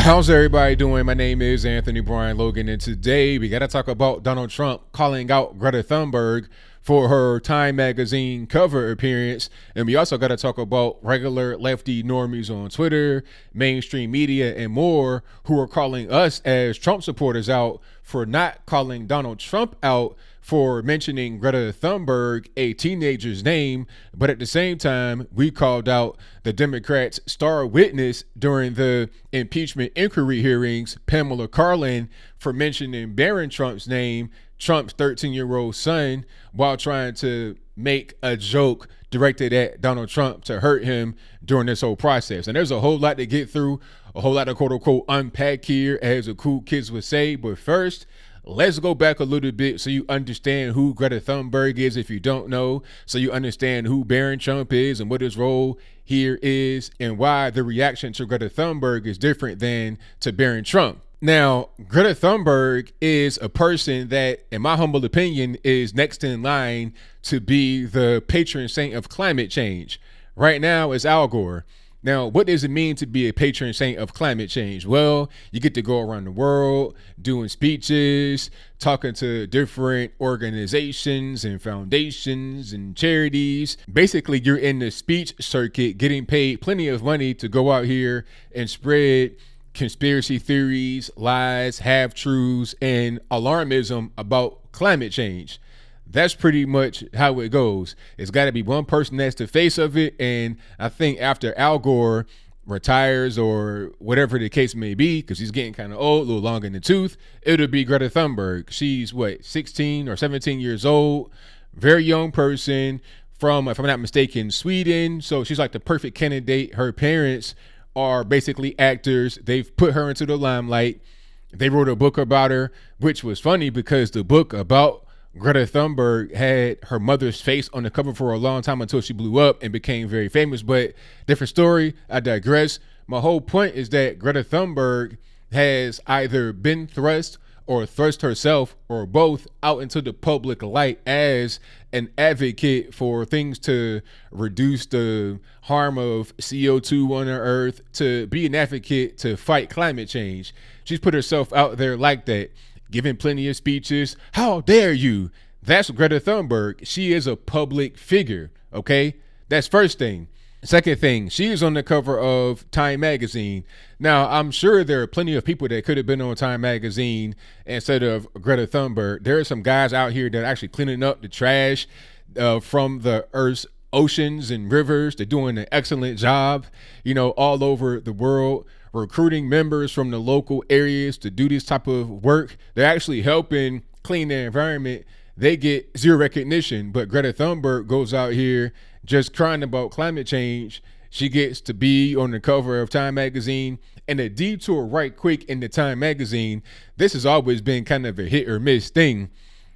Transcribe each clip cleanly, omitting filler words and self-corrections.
How's everybody doing? My name is Anthony Brian Logan, and today we got to talk about Donald Trump calling out Greta Thunberg for her Time magazine cover appearance. And we also got to talk about regular lefty normies on Twitter, mainstream media, and more who are calling us as Trump supporters out for not calling Donald Trump out for mentioning Greta Thunberg, a teenager's name, but at the same time, we called out the Democrats' star witness during the impeachment inquiry hearings, Pamela Karlan, for mentioning Barron Trump's name, Trump's 13-year-old son, while trying to make a joke directed at Donald Trump to hurt him during this whole process. And there's a whole lot to get through, a whole lot of quote-unquote unpack here, as the cool kids would say. But first, let's go back a little bit so you understand who Greta Thunberg is if you don't know, so you understand who Barron Trump is and what his role here is and why the reaction to Greta Thunberg is different than to Barron Trump. Now, Greta Thunberg is a person that, in my humble opinion, is next in line to be the patron saint of climate change. Right now, it's Al Gore. Now, what does it mean to be a patron saint of climate change? Well, you get to go around the world doing speeches, talking to different organizations and foundations and charities. Basically, you're in the speech circuit getting paid plenty of money to go out here and spread conspiracy theories, lies, half-truths, and alarmism about climate change. That's pretty much how it goes. It's got to be one person that's the face of it. And I think after Al Gore retires or whatever the case may be, because he's getting kind of old, a little long in the tooth, it'll be Greta Thunberg. She's 16 or 17 years old, very young person from, if I'm not mistaken, Sweden. So she's like the perfect candidate. Her parents are basically actors. They've put her into the limelight. They wrote a book about her, which was funny because the book about Greta Thunberg had her mother's face on the cover for a long time until she blew up and became very famous. But different story. I digress. My whole point is that Greta Thunberg has either been thrust or thrust herself or both out into the public light as an advocate for things to reduce the harm of CO2 on the earth, to be an advocate to fight climate change. She's put herself out there like that, giving plenty of speeches. How dare you? That's Greta Thunberg. She is a public figure, okay? That's first thing. Second thing, she is on the cover of Time magazine. Now, I'm sure there are plenty of people that could have been on Time magazine instead of Greta Thunberg. There are some guys out here that are actually cleaning up the trash from the Earth's oceans and rivers. They're doing an excellent job, all over the world, recruiting members from the local areas to do this type of work. They're actually helping clean the environment. They get zero recognition, but Greta Thunberg goes out here just crying about climate change. She gets to be on the cover of Time magazine. And a detour right quick in the Time magazine, this has always been kind of a hit or miss thing.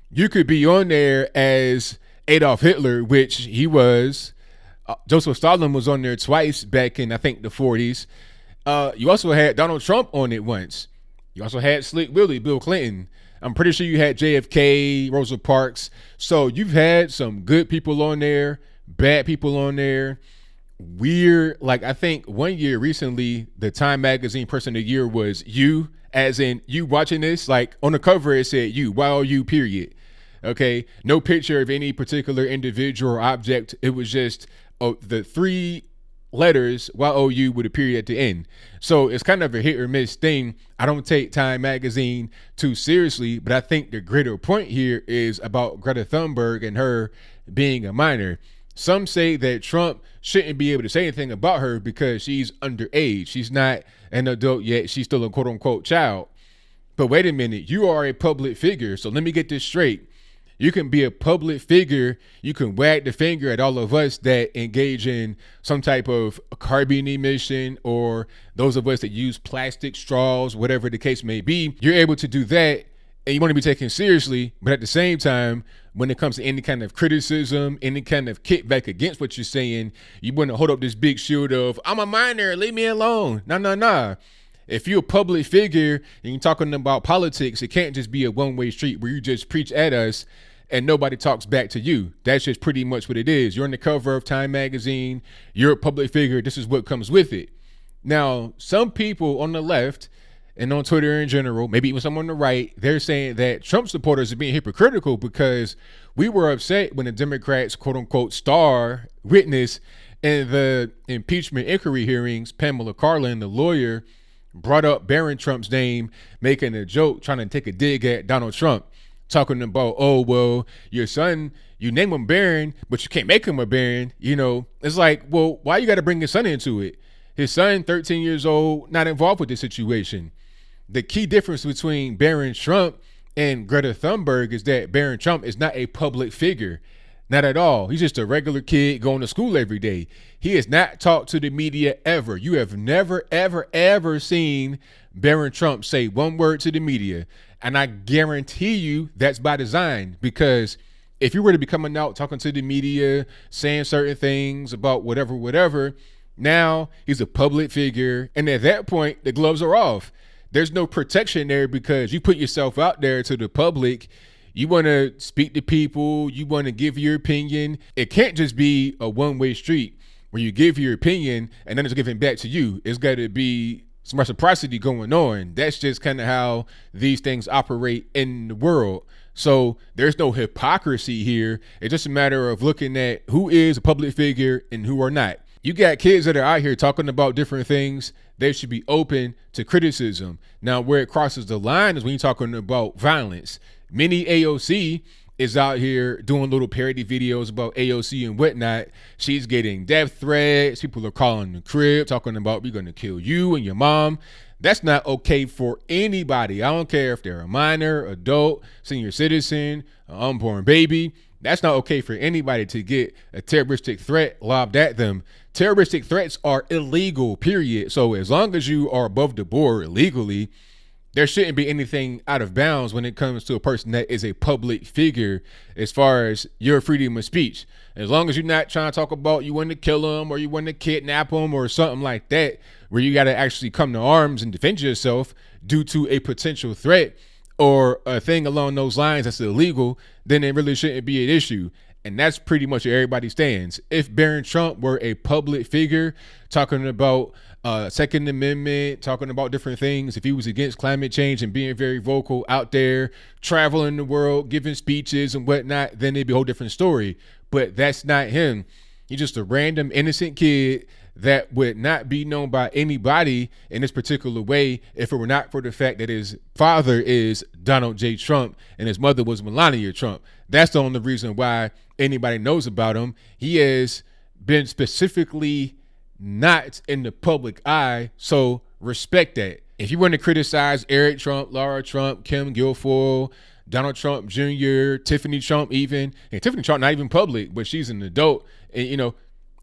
You could be on there as Adolf Hitler, which he was. Joseph Stalin was on there twice back in, I think, the 40s. You also had Donald Trump on it once. You also had Slick Willie, Bill Clinton. I'm pretty sure you had JFK, Rosa Parks. So you've had some good people on there, bad people on there, weird. Like, I think one year recently, the Time magazine person of the year was you, as in you watching this. Like, on the cover, it said you, YOU, period. Okay. No picture of any particular individual or object. It was just the three letters YOU with a period at the end. So it's kind of a hit or miss thing. I don't take Time magazine too seriously, but I think the greater point here is about Greta Thunberg and her being a minor. Some say that Trump shouldn't be able to say anything about her because she's underage. She's not an adult yet. She's still a quote unquote child. But wait a minute, you are a public figure. So let me get this straight. You can be a public figure. You can wag the finger at all of us that engage in some type of carbon emission, or those of us that use plastic straws, whatever the case may be. You're able to do that, and you want to be taken seriously. But at the same time, when it comes to any kind of criticism, any kind of kickback against what you're saying, you want to hold up this big shield of, I'm a minor, leave me alone. Nah. If you're a public figure and you're talking about politics, it can't just be a one-way street where you just preach at us and nobody talks back to you. That's just pretty much what it is. You're on the cover of Time magazine. You're a public figure. This is what comes with it. Now, some people on the left and on Twitter in general, maybe even some on the right, they're saying that Trump supporters are being hypocritical because we were upset when the Democrats, quote unquote, star witness in the impeachment inquiry hearings. Pamela Karlan, the lawyer, brought up Barron Trump's name, making a joke, trying to take a dig at Donald Trump, talking about, oh, well, your son, you name him Barron, but you can't make him a Barron. You know, it's like, well, why you got to bring his son into it? His son, 13 years old, not involved with this situation. The key difference between Barron Trump and Greta Thunberg is that Barron Trump is not a public figure. Not at all. He's just a regular kid going to school every day. He has not talked to the media ever. You have never, ever, ever seen Barron Trump say one word to the media. And I guarantee you that's by design, because if you were to be coming out talking to the media, saying certain things about whatever, now he's a public figure. And at that point, the gloves are off. There's no protection there because you put yourself out there to the public. You want to speak to people. You want to give your opinion. It can't just be a one-way street where you give your opinion and then it's given back to you. It's got to be some reciprocity going on. That's just kind of how these things operate in the world. So there's no hypocrisy here. It's just a matter of looking at who is a public figure and who are not. You got kids that are out here talking about different things. They should be open to criticism. Now, where it crosses the line is when you're talking about violence. Mini AOC is out here doing little parody videos about AOC and whatnot. She's getting death threats. People are calling the crib, talking about, we're going to kill you and your mom. That's not okay for anybody. I don't care if they're a minor, adult, senior citizen, an unborn baby. That's not okay for anybody to get a terroristic threat lobbed at them. Terroristic threats are illegal, period. So as long as you are above the board legally, there shouldn't be anything out of bounds when it comes to a person that is a public figure as far as your freedom of speech. As long as you're not trying to talk about you want to kill them or you want to kidnap them or something like that, where you got to actually come to arms and defend yourself due to a potential threat or a thing along those lines that's illegal, then it really shouldn't be an issue. And that's pretty much where everybody stands. If Barron Trump were a public figure talking about Second Amendment, talking about different things, if he was against climate change and being very vocal out there, traveling the world, giving speeches and whatnot, then it'd be a whole different story. But that's not him. He's just a random innocent kid that would not be known by anybody in this particular way if it were not for the fact that his father is Donald J. Trump and his mother was Melania Trump. That's the only reason why anybody knows about him. He has been specifically not in the public eye, so respect that. If you want to criticize Eric Trump, Laura Trump, Kim Guilfoyle, Donald Trump Jr., Tiffany Trump even, and Tiffany Trump not even public, but she's an adult, and you know,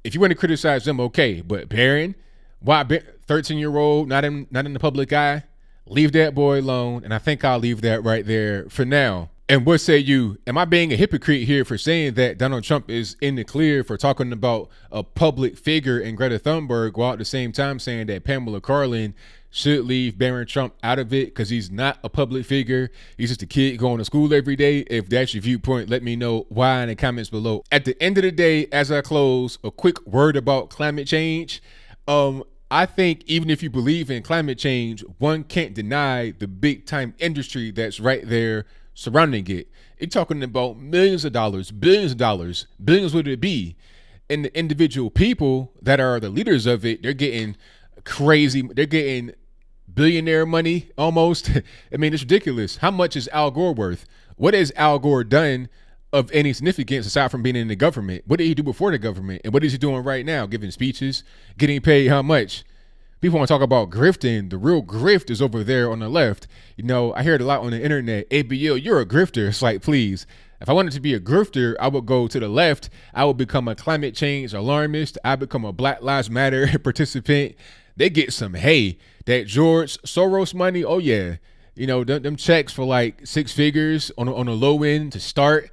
if you want to criticize them, okay. But Barron, why 13-year-old, not in the public eye? Leave that boy alone. And I think I'll leave that right there for now. And what say you? Am I being a hypocrite here for saying that Donald Trump is in the clear for talking about a public figure in Greta Thunberg, while at the same time saying that Pamela Karlan should leave Barron Trump out of it because he's not a public figure? He's just a kid going to school every day. If that's your viewpoint, let me know why in the comments below. At the end of the day, as I close, a quick word about climate change. I think even if you believe in climate change, one can't deny the big time industry that's right there surrounding it. You're talking about millions of dollars, billions would it be? And the individual people that are the leaders of it, they're getting crazy. They're getting billionaire money almost. I mean, it's ridiculous. How much is Al Gore worth? What has Al Gore done of any significance aside from being in the government? What did he do before the government? And what is he doing right now? Giving speeches, getting paid how much? People want to talk about grifting. The real grift is over there on the left. You know, I hear it a lot on the internet. ABL, you're a grifter. It's like, please. If I wanted to be a grifter, I would go to the left. I would become a climate change alarmist. I become a Black Lives Matter participant. They get some, hey, that George Soros money. Oh yeah. You know, them checks for like 6 figures on a low end to start,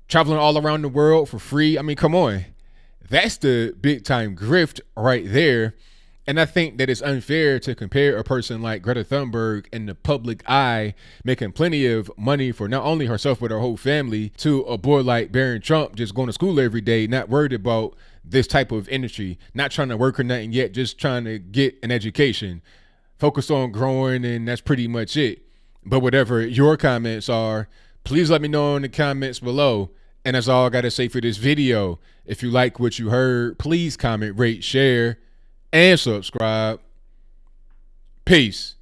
traveling all around the world for free. I mean, come on. That's the big time grift right there. And I think that it's unfair to compare a person like Greta Thunberg in the public eye, making plenty of money for not only herself, but her whole family, to a boy like Barron Trump just going to school every day, not worried about this type of industry, not trying to work or nothing yet, just trying to get an education. focused on growing, and that's pretty much it. But whatever your comments are, please let me know in the comments below. And that's all I got to say for this video. If you like what you heard, please comment, rate, share, and subscribe. Peace.